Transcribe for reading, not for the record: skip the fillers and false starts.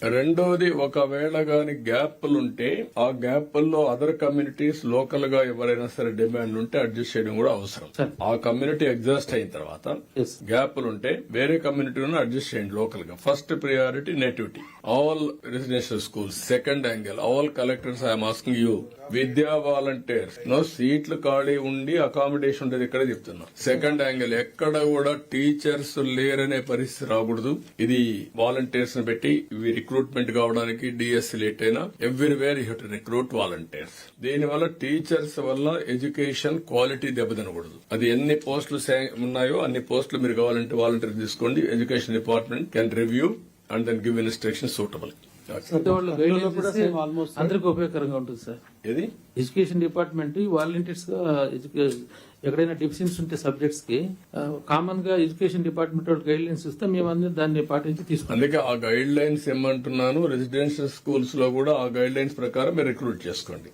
రెండోది, ఒకవేళ గాని గ్యాప్లుంటే ఆ గ్యాప్ల్లో అదర్ కమ్యూనిటీస్ లోకల్ గా ఎవరైనా సరే డిమాండ్ ఉంటే అడ్జస్ట్ చేయడం కూడా అవసరం. ఆ కమ్యూనిటీ ఎగ్జాస్ట్ అయిన తర్వాత గ్యాప్లుంటే వేరే కమ్యూనిటీలను అడ్జస్ట్ చేయండి లోకల్ గా. First priority nativity, all residential schools. Second angle, all collectors I'm asking you, విద్యా వాలంటీర్స్ సీట్లు ఖాళీ ఉండి అకామిడేషన్ ఉండేది ఇక్కడే చెప్తున్నా. సెకండ్ యాంగిల్, ఎక్కడ కూడా టీచర్స్ లేరనే పరిస్థితి రాకూడదు. ఇది వాలంటీర్స్ ని పెట్టి ఇవి రిక్రూట్మెంట్ కావడానికి డిఎస్సి లేట్ అయినా everywhere you to recruit volunteers. దీనివల్ల టీచర్స్ వల్ల ఎడ్యుకేషన్ క్వాలిటీ దెబ్బతినకూడదు. అది ఎన్ని పోస్టులు ఉన్నాయో అన్ని పోస్టులు మీరు కావాలంటే వాలంటీర్ తీసుకోండి. Education department can review and then give instruction suitable. అందరికి ఉపయోగకరంగా ఉంటుంది సార్. ఇది ఎడ్యుకేషన్ డిపార్ట్మెంట్ వాలంటీర్స్ గా ఎక్కడైనా డెఫిషియన్స్ ఉంటే సబ్జెక్ట్స్ కి కామన్ గా ఎడ్యుకేషన్ డిపార్ట్మెంట్ గైడ్ లైన్స్ ఇస్తే మేము అందరూ దాన్ని పాటించి తీసుకుంటాం. అందుకే ఆ గైడ్ లైన్స్ ఏమంటున్నాను, రెసిడెన్షియల్ స్కూల్స్ లో కూడా ఆ గైడ్ లైన్స్ ప్రకారం మీరు రిక్రూట్ చేసుకోండి.